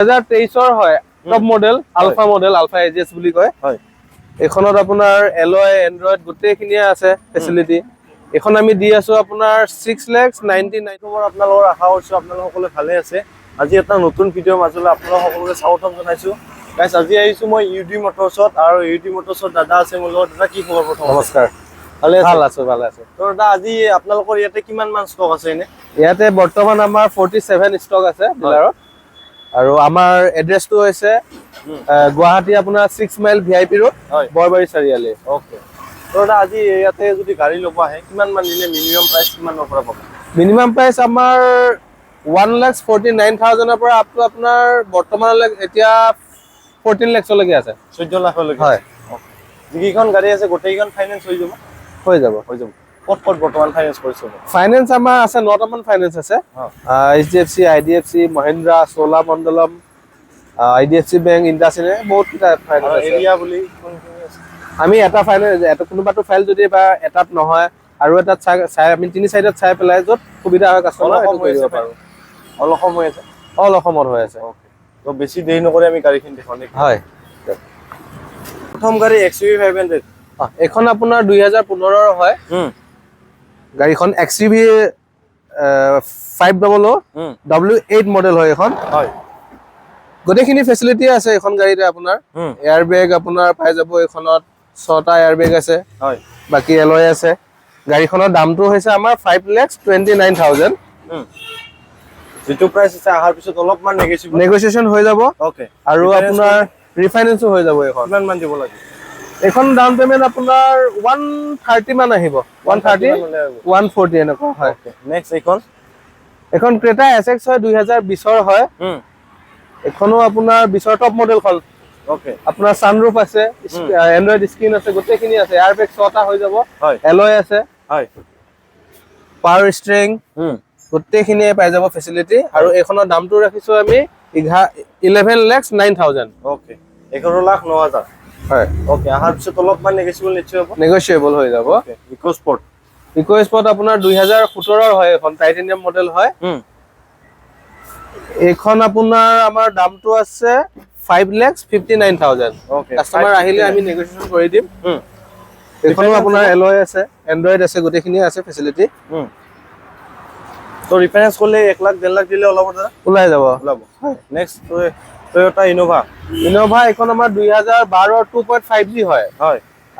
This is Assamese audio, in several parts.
2023 হয় টপ মডেল আলফা এজিএস বুলি কয় হয় এখনত আপোনাৰ এলয় এন্ড্ৰইড গোটেইখিনিয়ে আছে ফেসিলিটি এখন আমি দি আছো আপোনাৰ 6,99,000 আপোনালোকৰ আশা কৰিছো আপোনালোক সকলোৱে ভালে আছে আজি এটা নতুন ভিডিঅ' মাজলৈ আপোনালোক সকলোকে স্বাগতম জনাইছো গাইস আজি আহিছো মই ইউডি মটৰছত আৰু ইউডি মটৰছত দাদা আছে মোৰ লগত দাদা কি খবৰ প্ৰথম নমস্কাৰ ভালে আছো তো দাদা আজি আপোনালোকৰ ইয়াতে কিমান মান ষ্টক আছে এনে ইয়াতে বৰ্তমান আমাৰ 47 ষ্টক আছে ডিলাৰত আৰু আমাৰ এড্ৰেছটো হৈছে গুৱাহাটী আপোনাৰ 6 মাইল ভিআইপি ৰোড বৰবাৰী চাৰিআলি ওকে তো দাদা আজি ইয়াতে যদি গাড়ী ল'ব আহে কিমান মান দিলে মিনিমাম প্ৰাইস কিমানৰ পৰা পাব মিনিমাম প্ৰাইস আমাৰ 1,49,000 ৰ পৰা আপ টু আপোনাৰ বৰ্তমানলৈ এতিয়া 14 লাখলৈকে আছে 14 লাখলৈকে হয় যিকেইখন গাড়ী আছে গোটেইখন ফাইনেন্স হৈ যাব কত বৰ্তমান ফাইনেন্স কৰিছে ফাইনেন্স আমাৰ আছে নটামান ফাইনেন্স আছে HDFC IDFC Mahindra Cholamandalam IDFC bank ইন্ডাসিনে বহুত কিটা ফাইনেন্স আছে এৰিয়া বুলি কোনখিনি আছে আমি এটা ফাইনেন্স এটা কোনোবাটো ফাইল যদি বা এটাত নহয় আৰু এটা চাই আমি তিনি সাইডত চাই পেলাই যত সুবিধা হয় কাস্টমাৰ সেইটো কৰিব পাৰো অল অসমত হৈ আছে ওকে তো বেছি দেৰি নকৰি আমি গাড়ীখিনি দেখাও নেকি হয় প্ৰথম গাড়ী XUV 500 এখন আপোনাৰ 2015 ৰ হয় গাড়ীখন XUV 500 W8 মডেল হয় এখন হয় গোটেইখিনি ফেসিলিটি আছে এখন গাড়ীতে আপোনাৰ এয়াৰ বেগ আপোনাৰ পাই যাব এখনত 6টা এয়াৰ বেগ আছে হয় বাকি এলয় আছে গাড়ীখনৰ দামটো হৈছে আমাৰ 5,29,000 যেটো প্ৰাইস আছে আহাৰ পিছত অলপমান নেগোসিয়েশন হৈ যাব ওকে আৰু আপোনাৰ ৰিফাইনেন্সও হৈ যাব এখন কিমান মান দিব লাগে এখন ডাউন পেমেন্ট আপোনাৰ 130 মান আহিব 130 140 এনেকুৱা হয় নেক্সট এখন ক্ৰেটা SX হয় 2020 ৰ হয় এখনো আপোনাৰ 20 টপ মডেলখন ওকে আপোনাৰ সানৰুফ আছে এন্ড্ৰইড স্ক্ৰিন আছে গোটেইখিনি আছে এয়াৰ বেগ 6টা হৈ যাব এলয় আছে হয় পাৱাৰ ষ্ট্ৰিং গোটেইখিনিয়ে পাই যাব ফেসিলিটি আৰু এখনৰ দামটো ৰাখিছো আমি 11,09,000 ওকে 11,09,000 হয় ওকে আহাৰ পিছত অলপমান নেগোসিয়েবল হৈ যাব ইকো স্পৰ্ট আপোনাৰ 2017 ৰ হয় এখন টাইটেনিয়াম মডেল হয় এখন আপোনাৰ আমাৰ দামটো আছে 5,59,000 ওকে কাস্টমাৰ আহিলে আমি নেগোসিয়েশন কৰি দিম এখনো আপোনাৰ এলয় আছে এন্ড্ৰইড আছে গোটেইখিনি আছে ফেসিলিটি তো ৰিফাইনেন্স করলে 1 লাখ 1.5 লাখ দিলে ওলাই যাব নেক্সট টয়োটা ইনোভা এখন আমাৰ 2012 2.5G হয়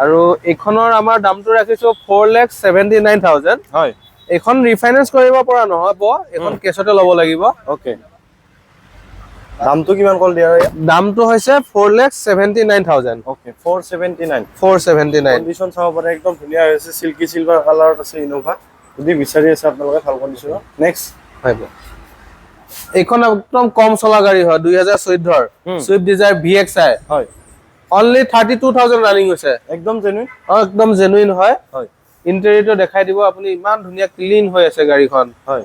আৰু এখনৰ আমাৰ দামটো ৰাখিছো 4,79,000 হয় এখন ৰিফাইনেন্স কৰিব পৰা নহব এখন কেছতে ল'ব লাগিব ওকে দামটো কিমান কল দিয়া দামটো হৈছে 4,79,000 ওকে 479 কন্ডিশন চাও পাৰে একদম ধুনিয়া হৈছে সিল্কি সিলভাৰ কালাৰত আছে ইনোভা যদি বিচাৰি আছে আপোনালোকে ভাল কন্ডিশন নেক্সট হয় এখন একদম কম চলা গাড়ী হয় 2014 ৰ সুইফট ডিজায়াৰ VXI হয় অনলি 32,000 ৰানিং হৈছে একদম জেনুইন হয় ইন্টেৰিয়ৰটো দেখাই দিব আপুনি ইমান ধুনিয়া ক্লিন হৈ আছে গাড়ীখন হয়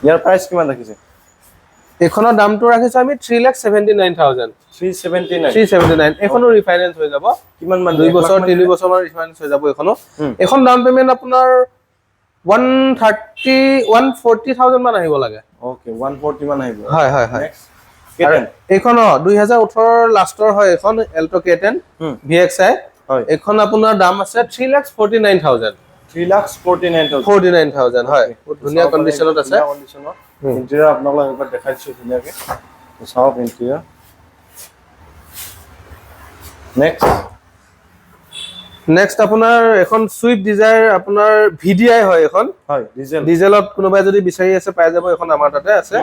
ইয়াৰ প্ৰাইস কিমান ৰাখিছে এখনৰ দামটো ৰাখিছো আমি 3,79,000 379 এখনো ৰিফাইনেন্স হৈ যাব কিমান মান 2 বছৰ 3 বছৰ মান ৰিফাইনেন্স হৈ যাব এখনো এখন ডাউন পেমেন্ট আপোনাৰ 140,000 মান আহিব লাগে ওকে 140 মান আহিব হয় নেক্সট এখন 2018 লাষ্টৰ হয় এখন এল্টো K10 VXI হয় এখন আপোনাৰ দাম আছে 3,49,000 3,49,000 হয় ধুনিয়া কন্ডিশনত আছে ইন্টেৰিয়ৰ আপোনালোকক একবাৰ দেখাইছো ধুনিয়াকে চাওক ইন্টেৰিয়ৰ নেক্সট আপোনাৰ এখন সুইফট ডিজায়াৰ আপোনাৰ VDI হয় এখন হয় ডিজেলত কোনোবাই যদি বিচাৰি আছে পাই যাব এখন আমাৰ তাতে আছে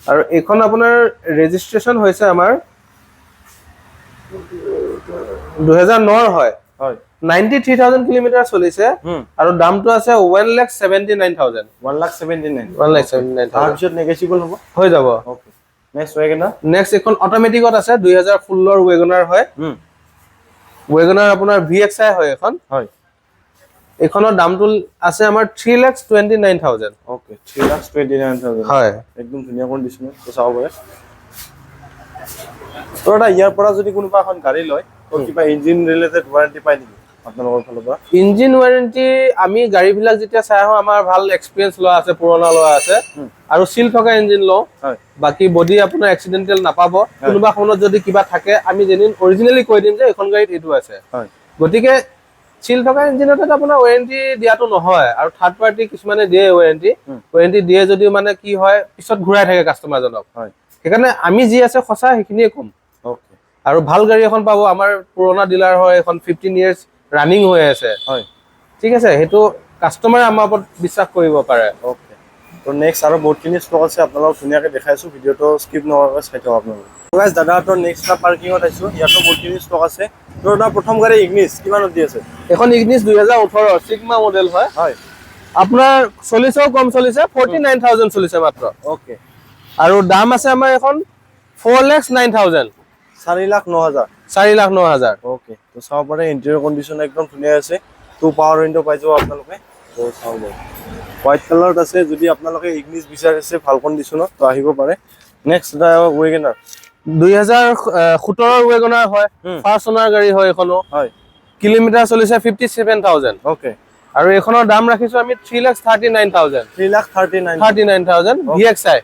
আৰু এখন আপোনাৰ ৰেজিষ্ট্ৰেচন হৈছে আমাৰ 2009 ৰ হয় 93,000 কিলোমিটাৰ চলিছে আৰু দামটো আছে 1,79,000 1,79,000 তাৰপিছত নেগোসিয়েবল হ'ব হৈ যাব ওকে নেক্সট এখন অটোমেটিকত আছে 2016 ৰ ৱেগনাৰ হয় ৱেগনাৰ আপোনাৰ VXI হয় এখন এখনৰ দামটো আছে আমাৰ 3,29,000 ওকে 3,29,000 হয় একদম ধুনিয়া কন্ডিশনত চাও পাৰে তো ইয়াৰ পৰা যদি কোনোবা এখন গাড়ী লয় তো কিবা ইঞ্জিন ৰিলেটেড ওয়াৰেন্টি পাই নেকি আপোনালোকৰ ফালৰ পৰা? ইঞ্জিন ৱাৰেণ্টি আমি গাড়ীবিলাক যেতিয়া চাই আহোঁ আমাৰ ভাল এক্সপিৰিয়েঞ্চ লোৱা আছে, পুৰণা লোৱা আছে আৰু চিল থকা ইঞ্জিন লওঁ। বাকী বডি আপোনাৰ এক্সিডেণ্টেল নাপাব। কোনোবা সময়ত যদি কিবা থাকে আমি যেদিন অৰিজিনেলি কৈ দিম যে এইখন গাড়ীত এইটো আছে। গতিকে চিল থকা ইঞ্জিনতে আপোনাৰ ৱাৰেণ্টি দিয়াটো নহয় আৰু থাৰ্ড পাৰ্টি কিছুমানে দিয়ে ৱাৰেণ্টি দিয়ে যদিও মানে কি হয় পিছত ঘূৰাই থাকে কাষ্টমাৰজনক। সেইকাৰণে আমি যি আছে সঁচা সেইখিনিয়ে ক'ম। আৰু ভাল গাড়ী এখন পাব। আমাৰ পুৰণা ডিলাৰ হয়, এখন 15 years ৰানিং হৈ আছে। ঠিক আছে, সেইটো কাষ্টমাৰে আমাৰ ওপৰত বিশ্বাস কৰিব পাৰে। তো নেক্সট আৰু বহুতখিনি ষ্টক আছে, আপোনালোকক ধুনীয়াকৈ দেখাইছোঁ। ভিডিঅ'টো স্কিপ নকৰাকৈ চাই থাকক আপোনালোকে। গাইজ দাদাহঁতৰ নেক্সট এটা পাৰ্কিঙত আহিছোঁ, ইয়াতো বহুতখিনি ষ্টক আছে। তো তাৰ প্ৰথম গাড়ী ইগনিছ কিমানত দি আছে? এখন ইগনিছ 2018 সিগমা মডেল হয়। আপোনাৰ চলিছেও কম চলিছে, 49,000 চলিছে মাত্ৰ। আৰু দাম আছে আমাৰ এখন 4,09,000। 4,09,000। 4,09,000। তো চাব পাৰে ইণ্টেৰিয়ৰ কণ্ডিশ্যন একদম ধুনীয়া আছে। 2 পাৱাৰ উইণ্ডো পাই যাব আপোনালোকে। তো চাব পাৰে হোৱাইট কালাৰত আছে। যদি আপোনালোকে ইগনিছ বিচাৰিছে ভাল কণ্ডিশ্যনত তো আহিব পাৰে। নেক্সট এটা ৱেগনাৰ 2017 ৱেগনাৰ হয়, ফাৰ্ষ্ট ওনাৰ গাড়ী হয় এখনো। কিলোমিটাৰ চলিছে 57,000। আৰু এইখনৰ দাম ৰাখিছো আমি 3,39,000। 3,39,000 VXI।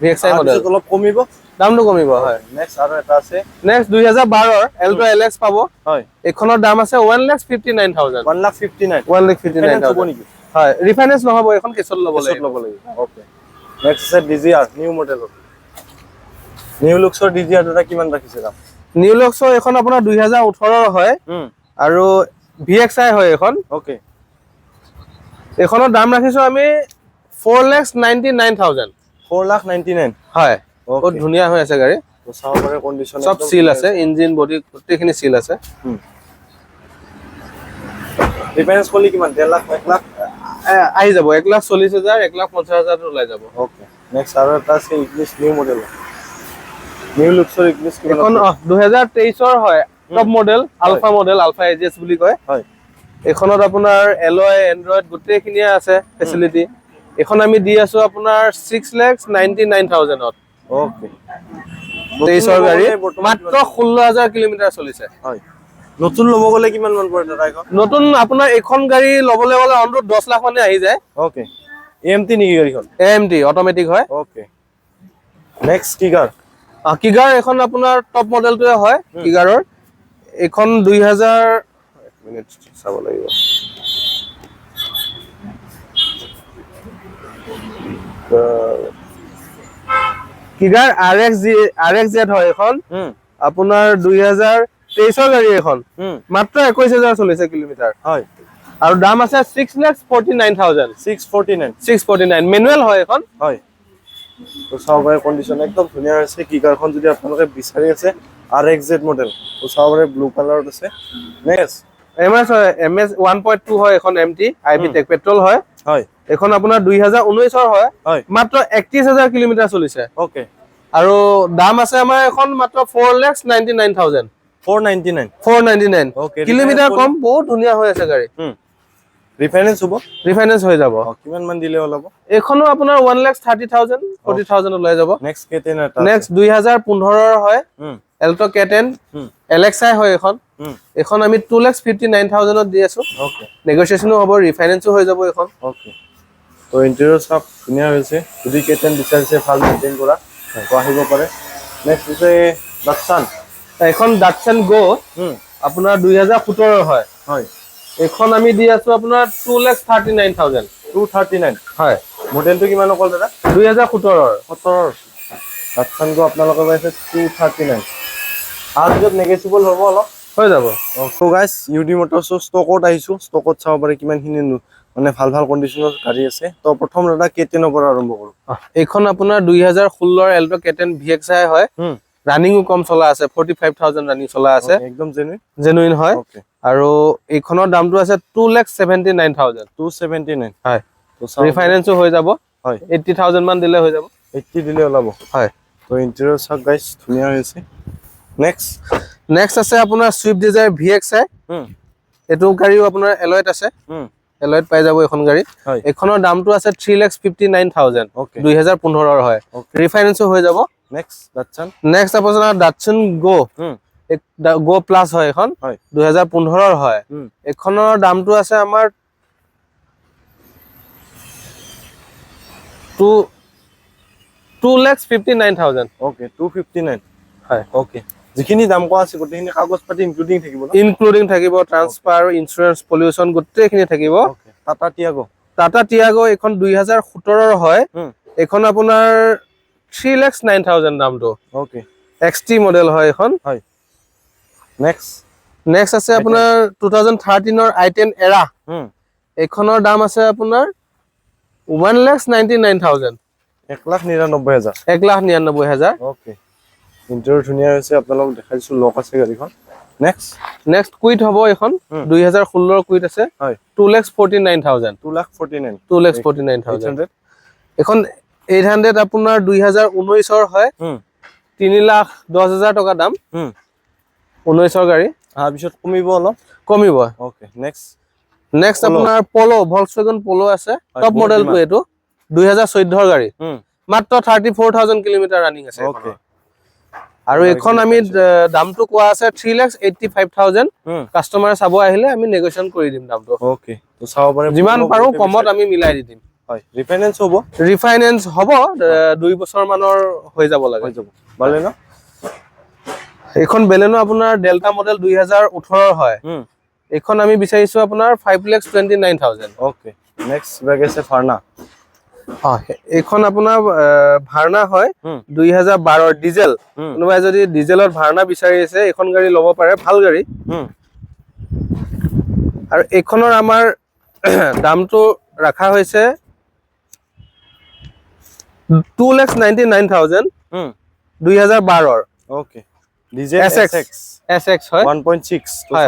VXI মডেল অলপ কমিব, দামটো কমিব। হয়, নেক্সট আৰু এটা আছে। নেক্সট 2012 এল্টো LX পাব। এইখনৰ দাম আছে 1,59,000। 1,59,000 নেকি? হয়, ৰিফাইনেন্স নহব, এখন কেছত ল'ব লাগিব। নেক্সট আছে DZR নিউ মডেলৰ। নিউ লুক্সৰ DZR এটা কিমান ৰাখিছে দাম? নিউ লুক্সৰ এখন আপোনাৰ 2018 হয় আৰু VXI হয় এখন। এইখনৰ দাম ৰাখিছো আমি 4,99,000। 4,99,000 হয়, বহুত ধুনীয়া হৈ আছে গাড়ী। চাব পাৰে কণ্ডিশ্যন সব সিল আছে, ইঞ্জিন বডি গোটেইখিনি সিল আছে। ৰিফাইনেন্স কৰিলে কিমান? 1.5 লাখ 1 লাখ আহি যাব। 1,40,000 1,50,000 ওলাই যাব। নেক্সট আৰু এটা আছে ইগনিছ নিউ মডেল। নিউ লুক্সৰ ইগনিছ কিমান? এখন 2023 হয়, top model, alpha model, alpha AGS বুলি কয়। এইখনত আপোনাৰ এলয় এন্ড্ৰইড গোটেইখিনিয়ে আছে ফেচিলিটি। এখন আমি দি আছো আপোনাৰ 6,99,000ত। 23 গাড়ী, মাত্ৰ 16,000 কিলোমিটাৰ চলিছে। নতুন ল'ব গ'লে কিমান মান পৰে দাদা এখন? নতুন আপোনাৰ এইখন গাড়ী ল'বলৈ গ'লে অন্তত 10 লাখ মানে আহি যায়। AMT নেকি গাড়ীখন? AMT অট'মেটিক হয়। নেক্সট কিগাৰ। কিগাৰ এখন আপোনাৰ টপ মডেলটোৱে হয় কিগাৰৰ। এইখন 2000 মিনিট চাব লাগিব। কিগাৰ RXZ হয় এখন। আপোনাৰ 2023 গাড়ী এখন, মাত্ৰ 21,000 চলিছে কিলোমিটাৰ। আৰু দাম আছে 6,49,000। 649 মেনুৱেল হয় এখন। তো চাব পাৰে কণ্ডিশ্যন একদম ধুনীয়া হৈছে। কিগাৰখন যদি আপোনালোকে বিচাৰি আছে RXZ মডেল, তো চাব পাৰে ব্লু কালাৰত আছে। নেক্সট MS হয়, MS 1.2 হয় এখন MT IB টেক পেট্ৰল হয়। এখন আপোনাৰ 2019 হয়, মাত্ৰ 31,000 কিলোমিটাৰ চলিছে। আৰু দাম আছে আমাৰ এখন মাত্ৰ 4,99,000। 499 কিলোমিটাৰ কম, বহুত ধুনীয়া হৈ আছে গাড়ী। ৰিফাইনেন্স হ'ব? ৰিফাইনেন্স হৈ যাব। কিমান মান দিলে ওলাব? এইখনো আপোনাৰ 1,30,000 40,000 ওলাই যাব। নেক্সট K10 এটা। নেক্সট 2015 হয়, এল্টো K10 LXI হয় এখন। এখন আমি 2,59,000ত দি আছো। নেগোচিয়েশনো হ'ব, ৰিফাইনেন্সো হৈ যাব এখন। তো ইণ্টেৰিয়ৰ সব ধুনীয়া হৈছে। যদি K10 বিচাৰিছে ভাল মেইনটেইন কৰা তো আহিব পাৰে। নেক্সট হৈছে ডাটছান। এখন ডাটছান গো আপোনাৰ 2017 হয়। এখন আমি দি আছো আপোনাৰ 2,39,000। 239 হয়। মডেলটো কিমান অকল দাদা? 2017 ডাটছান গো আপোনালোকে পাইছে 239। আৰু য'ত নেগেচিবল হ'ব অলপ হৈ যাব। সো গাইজ ইউডি মটৰ্ছৰ ষ্টকত আহিছোঁ। ষ্টকত চাব পাৰে কিমানখিনি মানে ভাল ভাল কণ্ডিশ্যনৰ গাড়ী আছে। তো প্ৰথম দাদা K10ৰ পৰা আৰম্ভ কৰোঁ। এইখন আপোনাৰ 2016 এল্টো K10 VXI হয়। ৰানিংও কম চলা আছে, 45,000 ৰানিং চলা আছে। একদম জেনুইন হয়। আৰু এইখনৰ দামটো আছে 2,79,000। 279 হয়। ৰিফাইনেন্সো হৈ যাব। 80,000 মান দিলে হৈ যাব। 80 দিলে ওলাব। হয়। তো ইণ্টেৰিয়ৰ চাওক গাইজ ধুনীয়া হৈছে। নেক্সট আছে আপোনাৰ সুইফট ডিজায়াৰ VXI। এইটো গাড়ীও আপোনাৰ এলয়ত আছে। এলয়ত পাই যাব এখন গাড়ী। এইখনৰ দামটো আছে 3,59,000। 2015 হয়। ৰিফাইনেন্সো হৈ যাব। নেক্সট আপোনাৰ ডাটছান গো গো প্লাছ হয় এখন, হয় 2015 হয়। এখনৰ দামটো আছে আমাৰ 2,59,000। ওকে 259 হয় ওকে যিখিনি দাম কোৱা আছে গোটেইখিনি কাগজ পাতি ইনক্লুডিং থাকিব না ইনক্লুডিং থাকিব, ট্ৰান্সফাৰ, ইন্স্যুৰেন্স, পলিউশ্যন গোটেইখিনি থাকিব। ওকে টাটা টিয়াগো এখন 2017 হয়। এখন আপোনাৰ 3,09,000 দামটো। ওকে XT মডেল হয় এখন। হয় নেক্সট আছে আপোনাৰ 2013 i10 এৰা। এখনৰ দাম আছে আপোনাৰ 1,99,000। 1,99,000 1,99,000। ওকে ইন্টেৰিয়ৰ ধুনীয়া হৈছে, আপোনালোক দেখাইছো লক আছে গাড়ীখন। নেক্সট কুইট হ'ব এখন 2016 কুইট আছে। হয় 2,49,000। 2,49,000 এখন 800 আপোনাৰ 2019 হয়। 3,10,000 টকা দাম। 19 গাড়ী। তাৰপিছত কমিব অলপ কমিব। ওকে নেক্সট আপোনাৰ পলো, ভলক্সৱাগন পলো আছে। টপ মডেলটো এইটো 2014 গাড়ী। মাত্ৰ 34,000 কিলোমিটাৰ ৰানিং আছে। ওকে আৰু এখন আমি দামটো কোৱা আছে 3,85,000। কাস্টমাৰে চাব আহিলে আমি নেগোচিয়েট কৰি দিম দামটো। ওকে তো চাব পাৰে, যিমান পাৰো কমত আমি মিলাই দি দিম। হয় ৰিফাইনেন্স হ'ব? ৰিফাইনেন্স হ'ব, 2 বছৰ মানৰ হৈ যাব লাগে। বালেনো এইখন বেলেনো আপোনাৰ ডেল্টা মডেল 2018 হয়। এইখন আমি বিচাৰিছো আপোনাৰ 5,29,000। ওকে নেক্সট বেগ আছে ভাৰ্না। এইখন আপোনাৰ ভাৰ্না হয় 2012 ডিজেল। কোনোবাই যদি ডিজেলত ভাৰ্না বিচাৰি আছে এইখন গাড়ী ল'ব পাৰে, ভাল গাড়ী। আৰু এইখনৰ আমাৰ দামটো ৰাখা হৈছে 2,99,000। 2012 ওকে ডিজেল SX হয় 1.6 হয়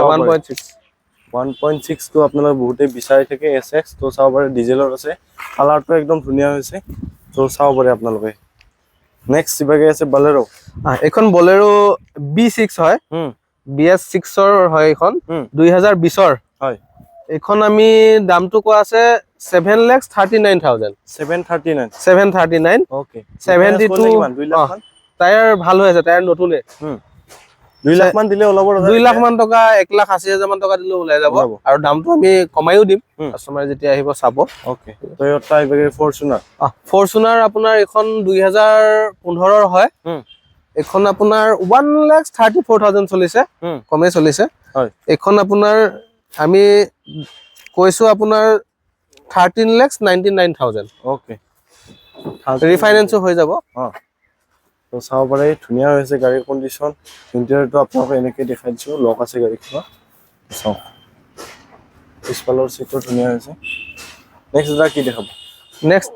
1.6 টো আপোনালোকে বহুতে বিচাৰি থাকে SX। তো চাব পাৰে ডিজেলৰ আছে, কালাৰটো একদম ধুনীয়া হৈছে। তো চাব পাৰে আপোনালোকে। নেক্সট কিবাকে আছে বলেৰো। এইখন বলেৰো B6 হয়। BS6 হয় এইখন 2020 হয়। এইখন আমি দামটো কোৱা আছে 7,39,000। 739 ওকে 72 টায়াৰ ভাল হৈ আছে, টায়াৰ নতুনে। 2 লাখ মান দিলে ওলাব। 2 লাখ মান টকা, 1,80,000 মান টকা দিলে ওলাই যাব। আৰু দামটো আমি কমাইও দিম কাস্টমাৰ যেতিয়া আহিব চাব। ওকে টয়োটা ইভাগে ফৰচুনাৰ আপোনাৰ এখন 2015 হয়। এখন আপোনাৰ 1,34,000 চলিছে, কমে চলিছে। এখন আপোনাৰ আমি কৈছো আপোনাৰ 13,99,000। ওকে ৰিফাইনেন্সো হৈ যাব। তো চাব পাৰে ধুনীয়া হৈছে গাড়ীৰ কণ্ডিশ্যন। ইণ্টেৰিয়ৰটো আপোনালোকে এনেকৈ দেখাই দিছোঁ, লক আছে গাড়ীখনৰ। চাওক পিছফালৰ চিটটো ধুনীয়া হৈছে। নেক্সট এটা কি দেখাব? নেক্সট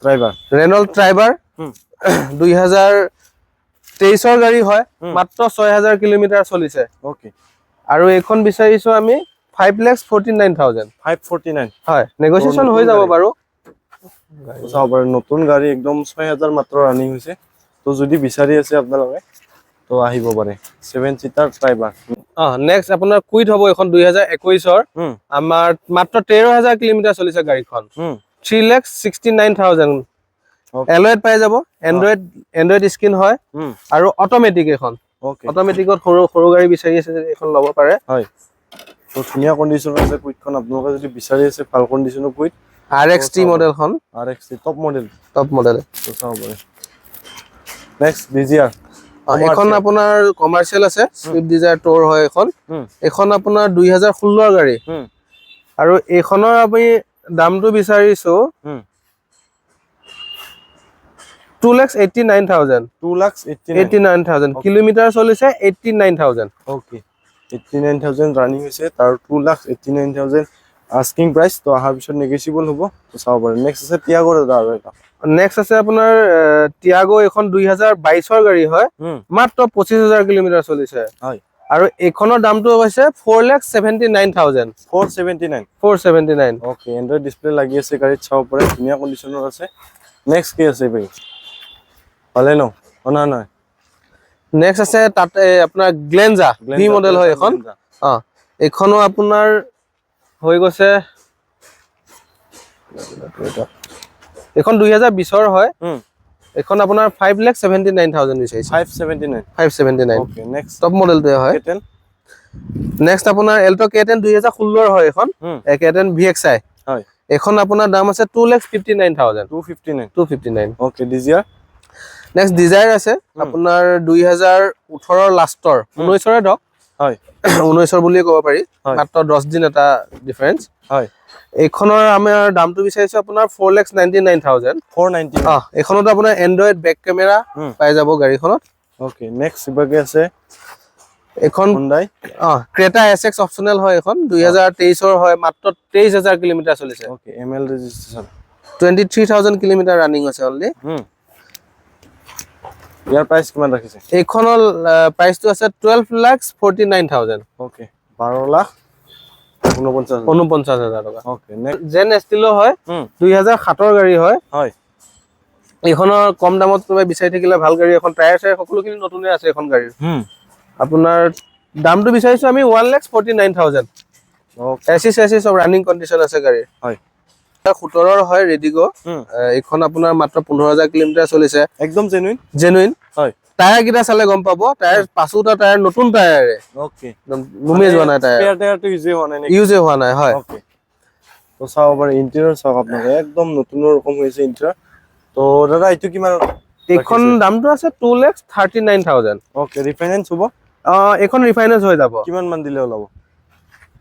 ড্ৰাইভাৰ ৰেনল্ট ট্ৰাইবাৰ 2023 গাড়ী হয়, মাত্ৰ 6,000 কিলোমিটাৰ চলিছে। ওকে আৰু এইখন বিচাৰিছো আমি 5,49,000। 549 হয়, নেগোচিয়েশ্যন হৈ যাব বাৰু। চাব পাৰে নতুন গাড়ী একদম 6,000 মাত্ৰ ৰানিং হৈছে। তো যদি বিচাৰি আছে আপোনালোকে তো আহিব পাৰে। 7 চিটাৰ ট্ৰাইবাৰ। নেক্সট আপোনাৰ কুইট হ'ব এখন 2021 আমাৰ মাত্ৰ 13,000 কিলোমিটাৰ চলিছে গাড়ীখন। 3,69,000। এলয়েড পাই যাব, এণ্ড্ৰইড স্ক্ৰীন হয় আৰু অট'মেটিক এখন। অট'মেটিকত সৰু গাড়ী বিচাৰি আছে এখন ল'ব পাৰে। হয় তো ধুনীয়া কণ্ডিশ্যনত আছে কুইটখন। আপোনালোকে যদি বিচাৰি আছে ভাল কণ্ডিশ্যনৰ কুইট, RXT মডেলখন, RXT টপ মডেল। তো চাব পাৰে। নেক্সট ডিজিআৰ। এখন আপোনাৰ কমাৰ্চিয়েল আছে, চুইফ্ট ডিজায়াৰ ট'ৰ হয় এখন। এখন আপোনাৰ 2016 গাড়ী। আৰু এইখনৰ আমি দামটো বিচাৰিছো 2,89,000। 2,89,000 কিলোমিটাৰ চলিছে, 89,000। ওকে 89,000 ৰানিং হৈছে, তাৰ 2,89,000 আস্কিং প্ৰাইচ। তো অহাৰ পিছত নেগোচিয়েবল হ'ব। তো চাব পাৰে। নেক্সট আছে টিয়াগো আৰু এটা। নেক্সট আছে আপোনাৰ টিয়াগো। এখন 2022 গাড়ী হয়, মাত্ৰ 25,000 কিলোমিটাৰ চলিছে। আৰু এইখনৰ দামটো হৈছে 4,79,000। 479। ওকে এণ্ড্ৰইড ডিছপ্লে লাগি আছে গাড়ীত, চাব পাৰে ধুনীয়া কণ্ডিশ্যনত আছে। নেক্সট কি আছে ভাই? ভালে ন নহয়। নেক্সট আছে তাত আপোনাৰ গ্লেঞ্জা ভি মডেল হয় এখন। এইখনো আপোনাৰ হৈ গৈছে, এখন 2020 হয়। এখন আপোনাৰ 5,79,000 বিচাৰিছে 579 579 ওকে নেক্সট টপ মডেলটো হয় K10 নেক্সট আপোনাৰ এল্টো K10 2016 হয় এখন K10 VXI হয় এখন আপোনাৰ দাম আছে 2,59,000 259 ওকে ডিজিআৰ নেক্সট ডিজায়াৰ আছে আপোনাৰ 2018 লাষ্টৰ 19ৰে ধক হয় 19ৰ বুলিয়ে ক'ব পাৰি মাত্ৰ 10 দিন এটা ডিফাৰেন্স হয় এইখনৰ আমাৰ দামটো বিচাৰিছো আপোনাৰ 4,99,000 490 এইখনত আপোনাৰ এন্ড্ৰইড বেক কেমেৰা পাই যাব গাড়ীখনত ওকে নেক্সট ইবাগে আছে এখন Hyundai ক্ৰেটা SX অপচনেল হয় এখন 2023ৰ হয় মাত্ৰ 23,000 কিলোমিটাৰ চলিছে okay ML registration 23,000 kilometre running আছে অনলি ইয়াৰ প্ৰাইস কিমান ৰাখিছে এইখনৰ প্ৰাইসটো আছে 12,49,000 ওকে 12,49,000 টকা ওকে নেক্সট জেন এষ্টিলো হয় 2007ৰ গাড়ী হয় হয় এইখনৰ কম দামত তুমি বিচাৰি থাকিলে ভাল গাড়ী এখন টায়াৰ চায়াৰ সকলোখিনি নতুনে আছে এখন গাড়ীৰ আপোনাৰ দামটো বিচাৰিছো আমি 1,49,000 ওকে এসি চেসি সব ৰানিং কন্ডিশন আছে গাড়ীৰ হয় 17ৰ হয় ৰেডিগো এইখন আপোনাৰ মাত্ৰ 15,000 কিলোমিটাৰ চলিছে একদম জেনুইন হয় টায়াৰ কিটা চালে গম পাব টায়াৰ পাঁচোটা টায়াৰ নতুন টায়াৰে ওকে একদম নুমে যোৱা নাই টায়াৰ স্পেয়াৰ টায়াৰটো ইউজে হোৱা নাই হয় ওকে তো চাও বাৰু ইন্টেৰিয়ৰ চাওক আপোনালোকে একদম নতুনৰ ৰকম হৈছে ইন্টেৰিয়ৰ তো দাদা এইটো কিমান এইখন দামটো আছে 2,39,000 ওকে ৰিফাইনেন্স হ'ব এইখন ৰিফাইনেন্স হৈ যাব কিমান মান দিলে ওলাব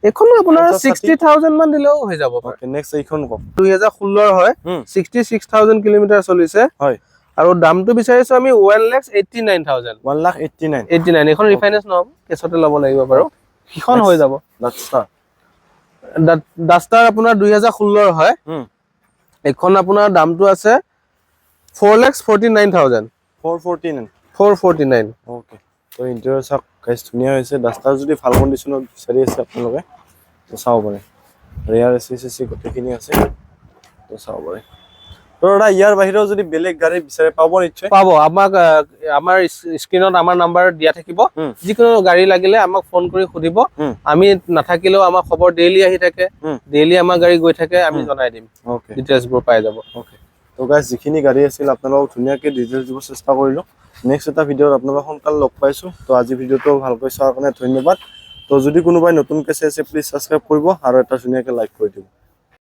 এখন আপোনাৰ 60,000 মান দিলেও হৈ যাব পাৰে ওকে নেক্সট এইখন কওক 2016ৰ হয় 66,000 কিলোমিটাৰ চলিছে হয় আৰু দামটো বিচাৰিছো আমি 1,89,000 1,89,000 এখন ৰিফাইনেন্স নহব কেছতে ল'ব লাগিব বাৰু কিখন হৈ যাব ডাষ্টাৰ আপোনাৰ 2016ৰ হয় এখন আপোনাৰ দামটো আছে 4,49,000 449 ওকে তো ইন্টেৰিয়ৰ চাওক গাইস ধুনীয়া হৈছে ডাষ্টাৰ যদি ভাল কন্ডিশনত বিচাৰি আছে আপোনালোকে তো চাও পাৰে ৰেয়াৰ এসএসসি গোটেইখিনি আছে তো চাও পাৰে তো দাদা ইয়াৰ বাহিৰেও যদি বেলেগ গাড়ী বিচাৰে পাব নিশ্চয় পাব আমাক আমাৰ স্ক্ৰিনত আমাৰ নাম্বাৰ দিয়া থাকিব যিকোনো গাড়ী লাগিলে আমাক ফোন কৰি সুধিব আমি নাথাকিলেও আমাৰ খবৰ ডেইলি আহি থাকে ডেইলি আমাৰ গাড়ী গৈ থাকে আমি জনাই দিম ওকে ডিটেইলছবোৰ পাই যাব ওকে তো গাইস যিখিনি গাড়ী আছিল আপোনালোকক ধুনীয়াকৈ ডিটেইলছ দিব চেষ্টা কৰিলো নেক্সট এটা ভিডিঅ'ত আপোনালোকক সোনকালে লগ পাইছো তো আজি ভিডিঅ'টো ভালকৈ চোৱাৰ কাৰণে ধন্যবাদ তো যদি কোনোবাই নতুনকৈ চাইছে প্লিজ সাবস্ক্ৰাইব কৰিব আৰু এটা ধুনীয়াকৈ লাইক কৰি দিব